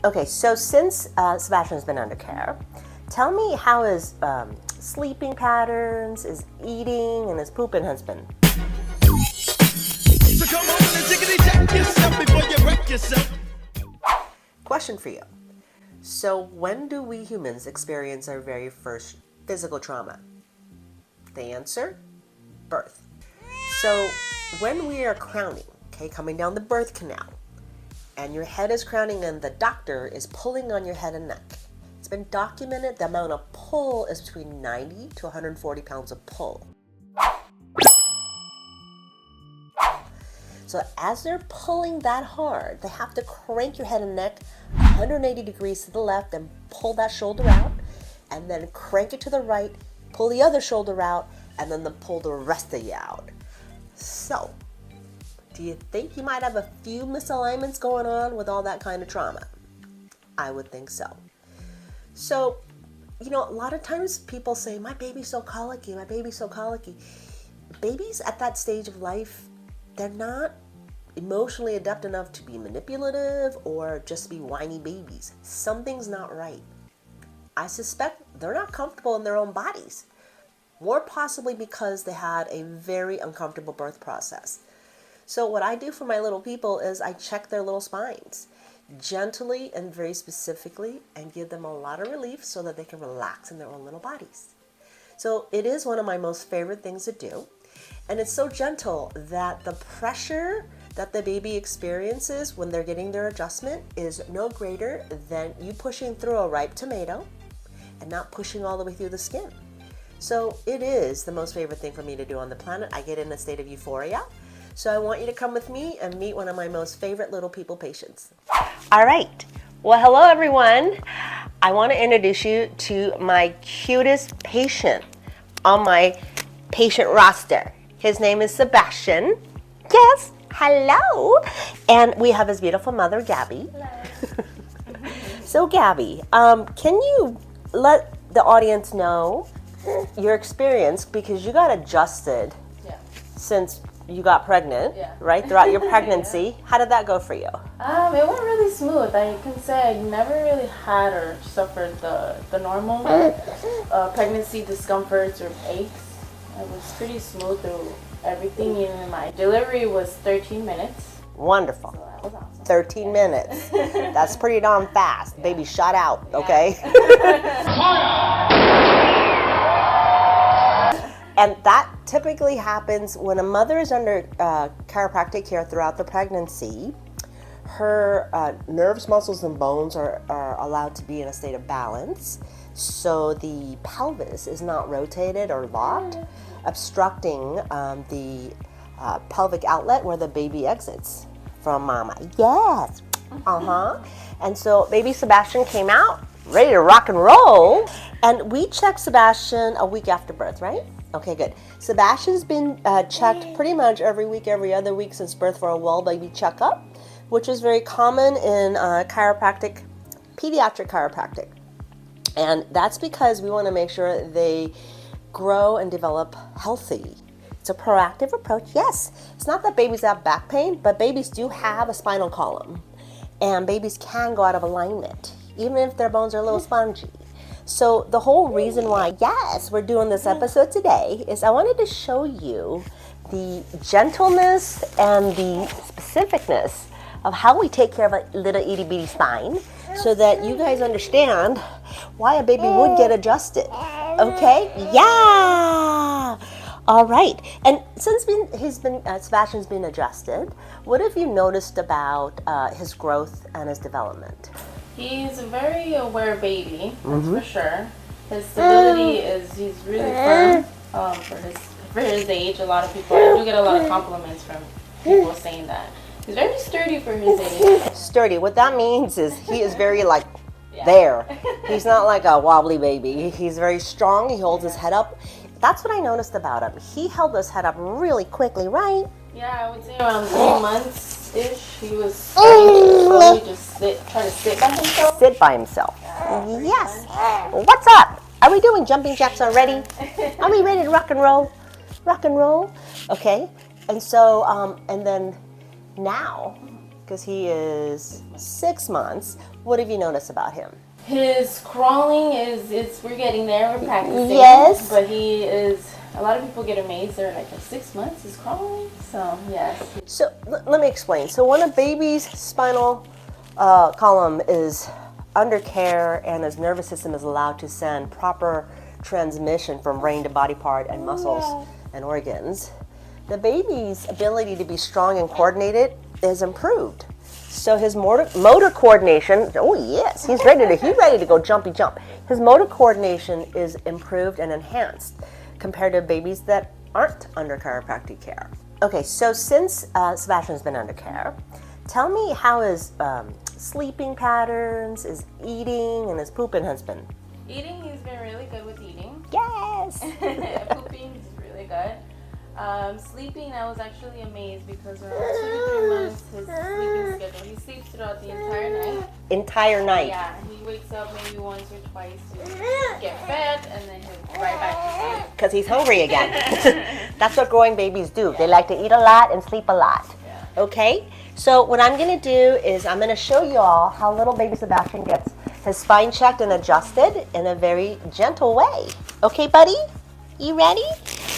Okay, so since Sebastian's been under care, tell me how his sleeping patterns, his eating, and his pooping has been. So come on and jiggity jack yourself before you wreck yourself. Question for you. So when do we humans experience our very first physical trauma? The answer? Birth. So when we are crowning, okay, coming down the birth canal, and your head is crowning and the doctor is pulling on your head and neck, it's been documented the amount of pull is between 90 to 140 pounds of pull. So as they're pulling that hard, they have to crank your head and neck 180 degrees to the left and pull that shoulder out, and then crank it to the right, pull the other shoulder out, and then pull the rest of you out. So, do you think you might have a few misalignments going on with all that kind of trauma? I would think so. So, a lot of times people say, my baby's so colicky, my baby's so colicky. Babies at that stage of life, they're not emotionally adept enough to be manipulative or just be whiny babies. Something's not right. I suspect they're not comfortable in their own bodies, more possibly because they had a very uncomfortable birth process. So what I do for my little people is I check their little spines gently and very specifically and give them a lot of relief so that they can relax in their own little bodies. So it is one of my most favorite things to do. And it's so gentle that the pressure that the baby experiences when they're getting their adjustment is no greater than you pushing through a ripe tomato and not pushing all the way through the skin. So it is the most favorite thing for me to do on the planet. I get in a state of euphoria. So I want you to come with me and meet one of my most favorite little people patients. All right. Well, hello, everyone. I want to introduce you to my cutest patient on my patient roster. His name is Sebastian. Yes, hello. And we have his beautiful mother, Gabby. Hello. So, Gabby, can you let the audience know your experience, because you got adjusted since you got pregnant, right? Throughout your pregnancy. Yeah. How did that go for you? It went really smooth. I can say I never really had or suffered the normal pregnancy discomforts or aches. It was pretty smooth through everything. Even my delivery was 13 minutes. Wonderful. So that was awesome. 13 minutes. That's pretty darn fast. Yeah. Baby shot out, okay? And that typically happens when a mother is under chiropractic care throughout the pregnancy. Her nerves, muscles, and bones are allowed to be in a state of balance. So the pelvis is not rotated or locked, obstructing the pelvic outlet where the baby exits from mama. Yes. And so baby Sebastian came out ready to rock and roll. And we checked Sebastian a week after birth, right? Okay, good. Sebastian's been checked pretty much every week, every other week since birth for a well baby checkup, which is very common in chiropractic, pediatric chiropractic. And that's because we want to make sure they grow and develop healthy. It's a proactive approach. Yes, it's not that babies have back pain, but babies do have a spinal column. And babies can go out of alignment, even if their bones are a little spongy. So the whole reason why, yes, we're doing this episode today is I wanted to show you the gentleness and the specificness of how we take care of a little itty bitty spine so that you guys understand why a baby would get adjusted. Okay? Yeah! All right. And since Sebastian's been adjusted, what have you noticed about his growth and his development? He's a very aware baby, that's for sure. His stability he's really firm for his age. A lot of people, I do get a lot of compliments from people saying that. He's very sturdy for his age. Sturdy, what that means is he is very there. He's not like a wobbly baby. He's very strong, he holds his head up. That's what I noticed about him. He held his head up really quickly, right? Yeah, I would say around 3 months-ish, he was slowly just try to sit by himself. Sit by himself. Yes. What's up? Are we doing jumping jacks already? Are we ready to rock and roll? Rock and roll? Okay. And so, and then now, because he is 6 months. What have you noticed about him? His crawling is we're getting there, we're practicing. Yes. But he is, a lot of people get amazed. They're like, at 6 months he's crawling? So, yes. So let me explain. So when a baby's spinal column is under care and his nervous system is allowed to send proper transmission from brain to body part and muscles and organs, the baby's ability to be strong and coordinated is improved. So his motor coordination, oh yes, he's ready to go jumpy jump. His motor coordination is improved and enhanced compared to babies that aren't under chiropractic care. Okay, so since Sebastian's been under care, tell me how his sleeping patterns, his eating, and his pooping has been. Eating, he's been really good with eating. Yes! Pooping, he's really good. Sleeping, I was actually amazed because around 2 to 3 months, his sleeping schedule, he sleeps throughout the entire night. Entire night? Yeah, he wakes up maybe once or twice to get fed, and then he'll right back to sleep. Because he's hungry again. That's what growing babies do. They like to eat a lot and sleep a lot. Yeah. Okay? So what I'm going to do is I'm going to show you all how little baby Sebastian gets his spine checked and adjusted in a very gentle way. Okay, buddy? You ready?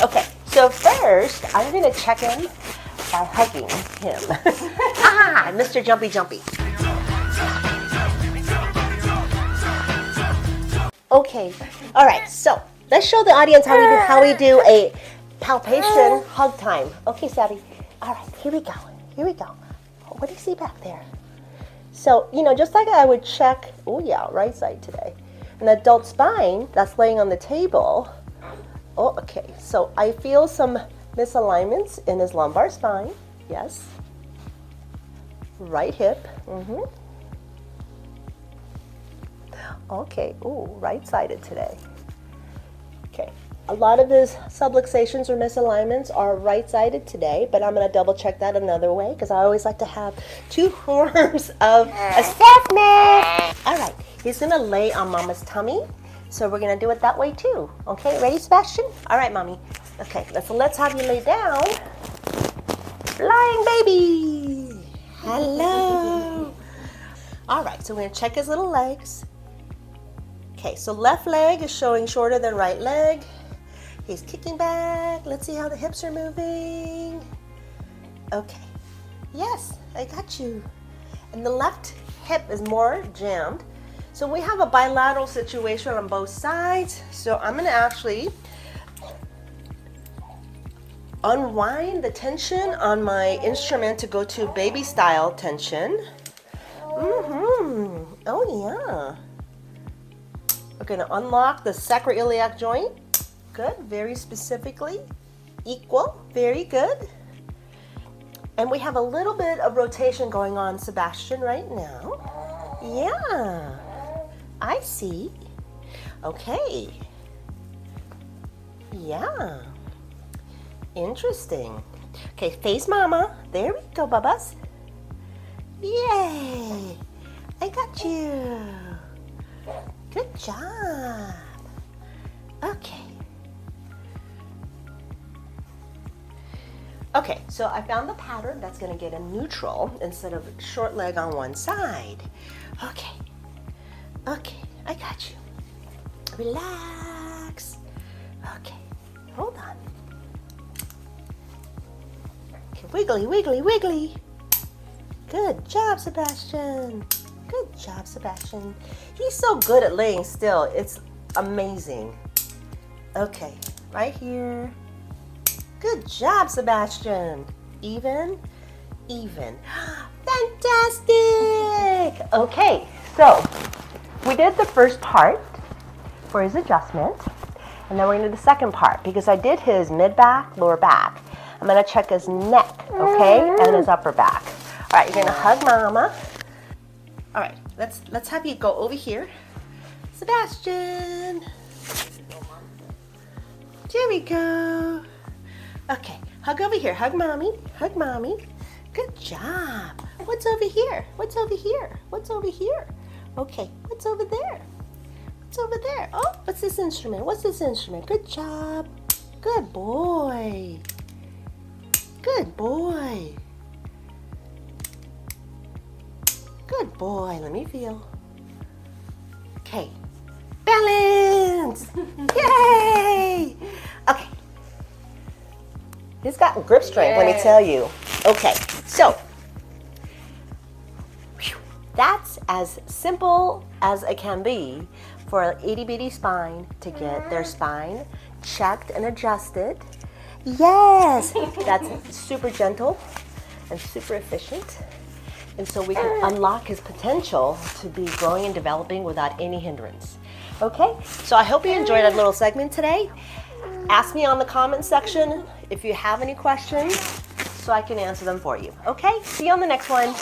Okay, so first I'm going to check him by hugging him. Mr. Jumpy Jumpy. Okay, all right, so let's show the audience how we do a palpation hug time. Okay, Sabby. All right, here we go. What do you see back there? So, just like I would check, oh yeah, right side today, an adult spine that's laying on the table. Oh, okay, so I feel some misalignments in his lumbar spine. Yes. Right hip. Okay, ooh, right-sided today. Okay, a lot of his subluxations or misalignments are right-sided today, but I'm going to double check that another way because I always like to have 2 forms of assessment. All right, he's going to lay on Mama's tummy, so we're going to do it that way too. Okay, ready, Sebastian? All right, Mommy. Okay, let's have you lay down. Flying baby. Hello. All right, so we're going to check his little legs. Okay, so left leg is showing shorter than right leg. He's kicking back. Let's see how the hips are moving. Okay. Yes, I got you. And the left hip is more jammed. So we have a bilateral situation on both sides. So I'm going to actually unwind the tension on my instrument to go to baby style tension. Oh yeah. We're going to unlock the sacroiliac joint. Good, very specifically. Equal, very good. And we have a little bit of rotation going on, Sebastian, right now. Yeah, I see. Okay. Yeah. Interesting. Okay, face Mama. There we go, Bubbas. Yay. I got you. Good job. Okay. Okay, so I found the pattern that's going to get him neutral instead of short leg on one side. Okay. Okay, I got you. Relax. Okay, hold on. Okay, wiggly, wiggly, wiggly. Good job, Sebastian. Good job, Sebastian. He's so good at laying still. It's amazing. Okay, right here. Good job, Sebastian. Even, even. Fantastic. Okay, so we did the first part for his adjustment, and then we're going to do the second part because I did his mid-back, lower back. I'm going to check his neck, okay, and his upper back. All right, you're going to hug Mama. All right, let's have you go over here. Sebastian. There we go. Okay, hug over here. Hug Mommy. Hug Mommy. Good job. What's over here? What's over here? What's over here? Okay, what's over there? What's over there? Oh, what's this instrument? What's this instrument? Good job. Good boy. Good boy. Good boy. Let me feel. Okay. Balance. Yay. Okay. He's got grip strength, let me tell you. Okay, so that's as simple as it can be for an itty bitty spine to get their spine checked and adjusted. Yes, that's super gentle and super efficient. And so we can unlock his potential to be growing and developing without any hindrance. Okay, so I hope you enjoyed that little segment today. Ask me on the comment section if you have any questions so I can answer them for you. Okay, see you on the next one.